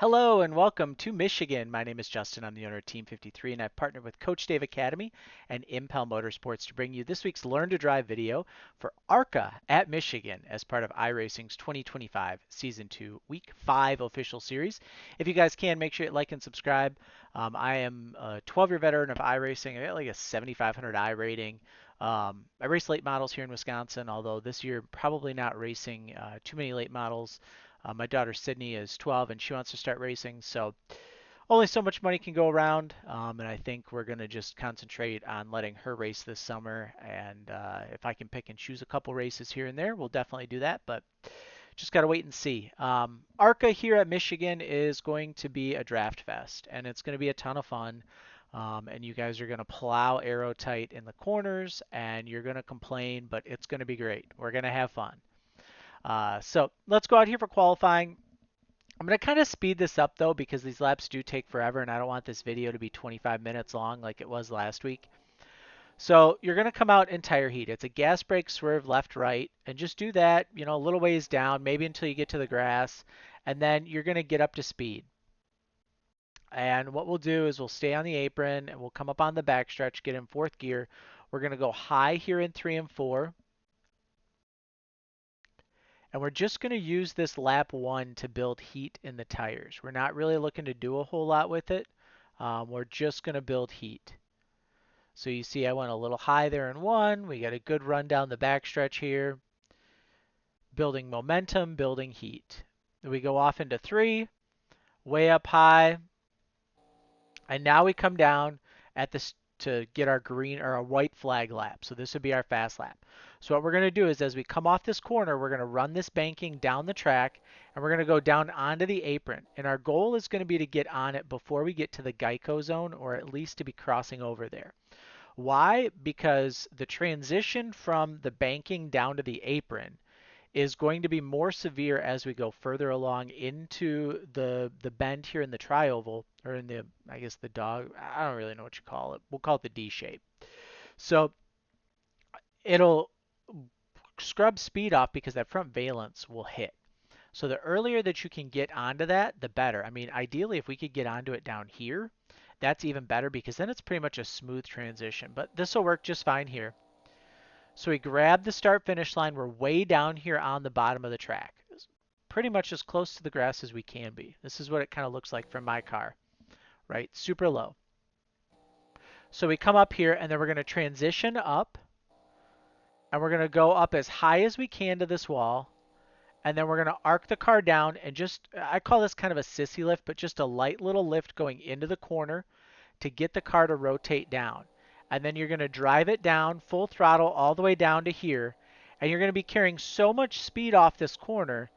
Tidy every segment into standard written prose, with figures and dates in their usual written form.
Hello and welcome to Michigan. My name is Justin. I'm the owner of Team 53 and I've partnered with Coach Dave Academy and Impel Motorsports to bring you this week's Learn to Drive video for ARCA at Michigan as part of iRacing's 2025 Season 2 Week 5 official series. If you guys can, make sure you like and subscribe. I am a 12-year veteran of iRacing. I got like a 7,500 I rating. I race late models here in Wisconsin, although this year probably not racing too many late models. My daughter Sydney is 12 and she wants to start racing, so only so much money can go around. And I think we're going to just concentrate on letting her race this summer. And if I can pick and choose a couple races here and there, we'll definitely do that. But just got to wait and see. ARCA here at Michigan is going to be a draft fest, and it's going to be a ton of fun. And you guys are going to plow arrow tight in the corners, and you're going to complain, but it's going to be great. We're going to have fun. So let's go out here for qualifying. I'm going to kind of speed this up though because these laps do take forever and I don't want this video to be 25 minutes long like it was last week. So you're going to come out in tire heat. It's a gas brake swerve left right and just do that, a little ways down, maybe until you get to the grass, and then you're going to get up to speed. And what we'll do is we'll stay on the apron and we'll come up on the backstretch, get in fourth gear. We're going to go high here in 3 and 4. And we're just going to use this lap 1 to build heat in the tires. We're not really looking to do a whole lot with it. We're just going to build heat. So you see I went a little high there in 1. We got a good run down the backstretch here. Building momentum, building heat. Then we go off into 3, way up high. And now we come down at this to get our green or a white flag lap. So this would be our fast lap. So what we're going to do is as we come off this corner, we're going to run this banking down the track and we're going to go down onto the apron. And our goal is going to be to get on it before we get to the Geico zone or at least to be crossing over there. Why? Because the transition from the banking down to the apron is going to be more severe as we go further along into the bend here in the trioval, or in the, I guess the dog, I don't really know what you call it. We'll call it the D shape. So it'll scrub speed off because that front valence will hit. So the earlier that you can get onto that, the better. I mean, ideally, if we could get onto it down here, that's even better because then it's pretty much a smooth transition. But this will work just fine here. So we grab the start finish line. We're way down here on the bottom of the track. Pretty much as close to the grass as we can be. This is what it kind of looks like from my car, right? Super low. So we come up here and then we're going to transition up and we're going to go up as high as we can to this wall. And then we're going to arc the car down and just, I call this kind of a sissy lift, but just a light little lift going into the corner to get the car to rotate down. And then you're going to drive it down full throttle all the way down to here. And you're going to be carrying so much speed off this corner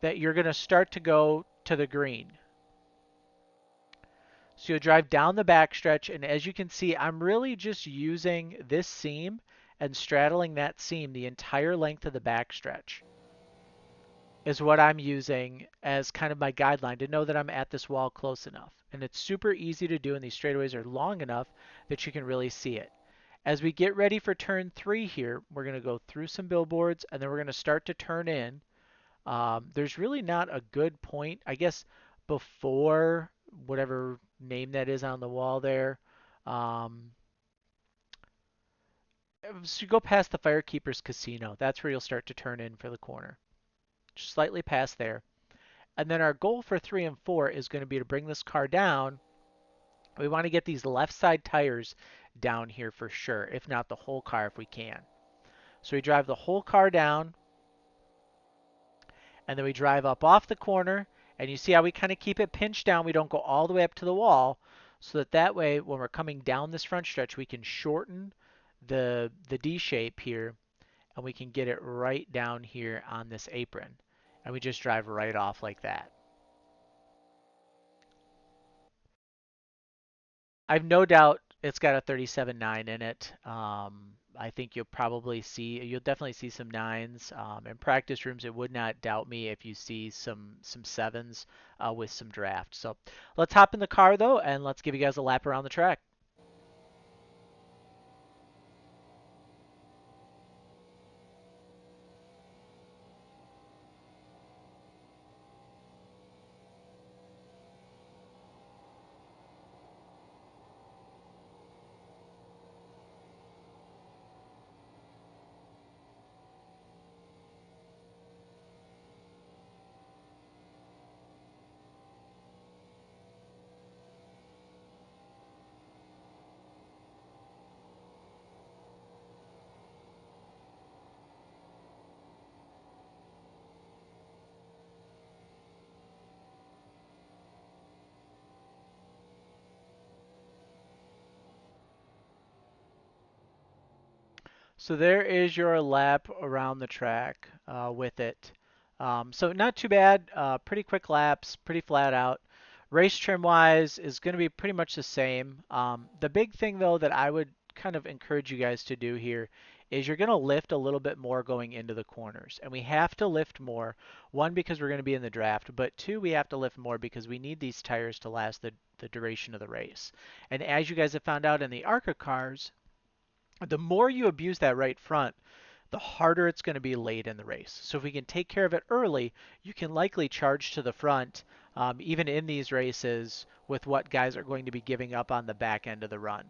that you're going to start to go to the green. So you'll drive down the backstretch, and as you can see, I'm really just using this seam and straddling that seam the entire length of the backstretch is what I'm using as kind of my guideline to know that I'm at this wall close enough. And it's super easy to do, and these straightaways are long enough that you can really see it. As we get ready for turn 3 here, we're going to go through some billboards, and then we're going to start to turn in. There's really not a good point, I guess, before whatever name that is on the wall there. So you go past the Firekeeper's Casino. That's where you'll start to turn in for the corner. Just slightly past there. And then our goal for 3 and 4 is going to be to bring this car down. We want to get these left side tires down here for sure, if not the whole car if we can. So we drive the whole car down. And then we drive up off the corner, and you see how we kind of keep it pinched down. We don't go all the way up to the wall, so that way when we're coming down this front stretch, we can shorten the D shape here, and we can get it right down here on this apron. And we just drive right off like that. I've no doubt it's got a 37.9 in it. I think you'll definitely see some nines. In practice rooms, it would not doubt me if you see some sevens with some draft. So let's hop in the car though, and let's give you guys a lap around the track. So there is your lap around the track with it. So not too bad. Pretty quick laps, pretty flat out. Race trim wise is going to be pretty much the same. The big thing though that I would kind of encourage you guys to do here is you're going to lift a little bit more going into the corners. And we have to lift more. One, because we're going to be in the draft, but two, we have to lift more because we need these tires to last the duration of the race. And as you guys have found out in the ARCA cars, the more you abuse that right front, the harder it's going to be late in the race. So if we can take care of it early, you can likely charge to the front, even in these races, with what guys are going to be giving up on the back end of the run.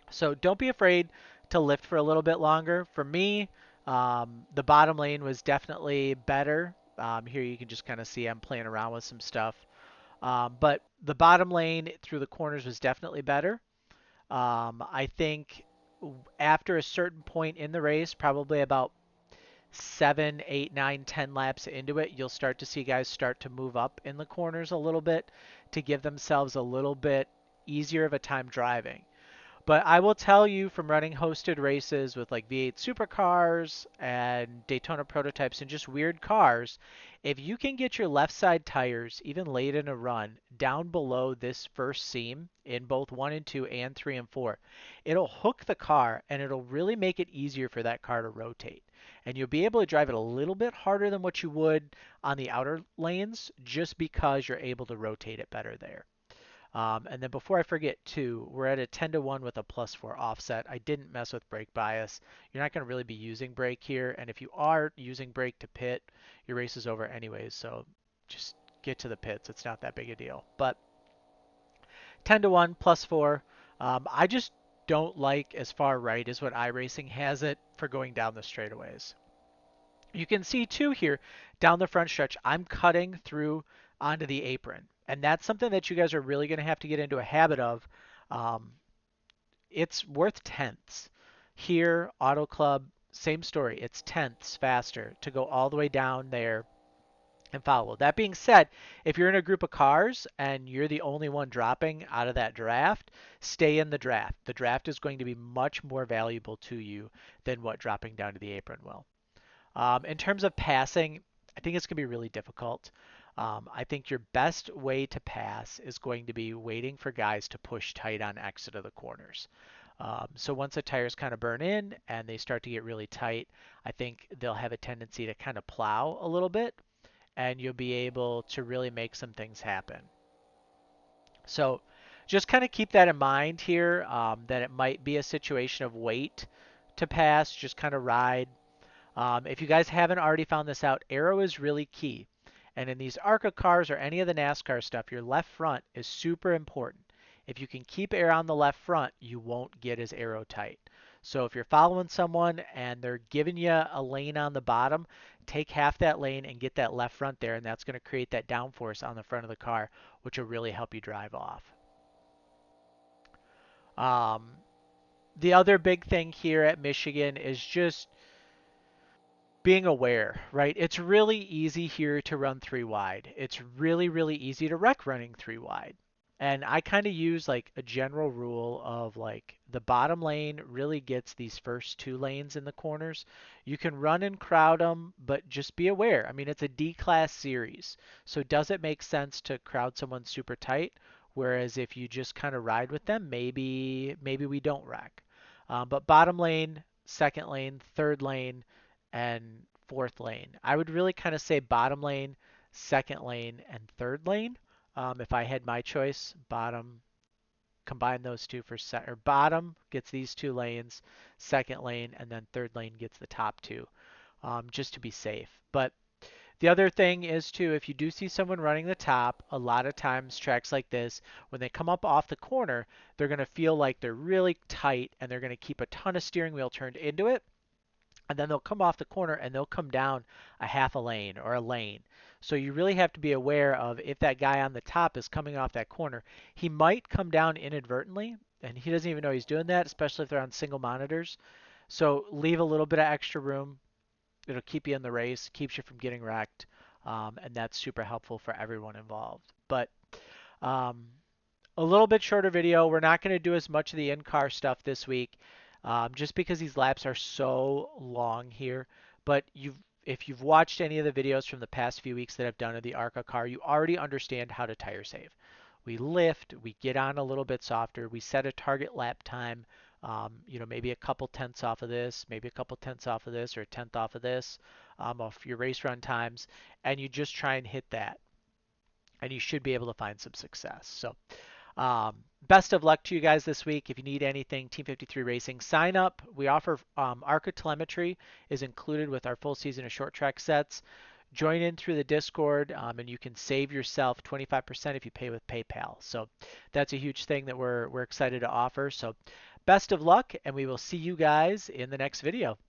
So don't be afraid to lift for a little bit longer. For me, the bottom lane was definitely better. Here you can just kind of see I'm playing around with some stuff. But the bottom lane through the corners was definitely better. I think after a certain point in the race, probably about 7, 8, 9, 10 laps into it, you'll start to see guys start to move up in the corners a little bit to give themselves a little bit easier of a time driving. But I will tell you from running hosted races with like V8 supercars and Daytona prototypes and just weird cars, if you can get your left side tires, even late in a run, down below this first seam in both 1 and 2 and 3 and 4, it'll hook the car and it'll really make it easier for that car to rotate. And you'll be able to drive it a little bit harder than what you would on the outer lanes just because you're able to rotate it better there. And then before I forget too, we're at a 10-to-1 with a +4 offset. I didn't mess with brake bias. You're not going to really be using brake here. And if you are using brake to pit, your race is over anyways. So just get to the pits. It's not that big a deal. But 10-to-1 +4. I just don't like as far right as what iRacing has it for going down the straightaways. You can see too here down the front stretch, I'm cutting through onto the apron. And that's something that you guys are really going to have to get into a habit of. Um, it's worth tenths. Here, Auto Club, same story. It's tenths faster to go all the way down there and follow. That being said, if you're in a group of cars and you're the only one dropping out of that draft, stay in the draft. The draft is going to be much more valuable to you than what dropping down to the apron will. In terms of passing, I think it's going to be really difficult. I think your best way to pass is going to be waiting for guys to push tight on exit of the corners. So once the tires kind of burn in and they start to get really tight, I think they'll have a tendency to kind of plow a little bit and you'll be able to really make some things happen. So just kind of keep that in mind here, that it might be a situation of wait to pass, just kind of ride. If you guys haven't already found this out, aero is really key. And in these ARCA cars or any of the NASCAR stuff, your left front is super important. If you can keep air on the left front, you won't get as aero tight. So if you're following someone and they're giving you a lane on the bottom, take half that lane and get that left front there, and that's going to create that downforce on the front of the car, which will really help you drive off. Um, the other big thing here at Michigan is just being aware, right? It's really easy here to run 3 wide. It's really, really easy to wreck running 3 wide. And I kind of use like a general rule of like the bottom lane really gets these first 2 lanes in the corners. You can run and crowd them, but just be aware. I mean, it's a D-class series. So does it make sense to crowd someone super tight? Whereas if you just kind of ride with them, maybe we don't wreck. But bottom lane, second lane, third lane, and fourth lane. I would really kind of say bottom lane, second lane, and third lane. If I had my choice, bottom, combine those two for set, or bottom gets these 2 lanes, second lane, and then third lane gets the top 2, just to be safe. But the other thing is too, if you do see someone running the top, a lot of times tracks like this, when they come up off the corner, they're going to feel like they're really tight and they're going to keep a ton of steering wheel turned into it. And then they'll come off the corner and they'll come down a half a lane or a lane. So you really have to be aware of if that guy on the top is coming off that corner, he might come down inadvertently and he doesn't even know he's doing that, especially if they're on single monitors. So leave a little bit of extra room. It'll keep you in the race, keeps you from getting wrecked, and that's super helpful for everyone involved. But um, a little bit shorter video. We're not going to do as much of the in-car stuff this week. just because these laps are so long here. But if you've watched any of the videos from the past few weeks that I've done of the ARCA car, you already understand how to tire save. We lift, we get on a little bit softer, we set a target lap time, maybe a couple tenths off of this, maybe a couple tenths off of this, or a tenth off of this, off your race run times, and you just try and hit that, and you should be able to find some success. So best of luck to you guys this week. If you need anything, Team 53 Racing, sign up. We offer ARCA telemetry is included with our full season of short track sets. Join in through the Discord, and you can save yourself 25% if you pay with PayPal. So that's a huge thing that we're excited to offer. So best of luck, and we will see you guys in the next video.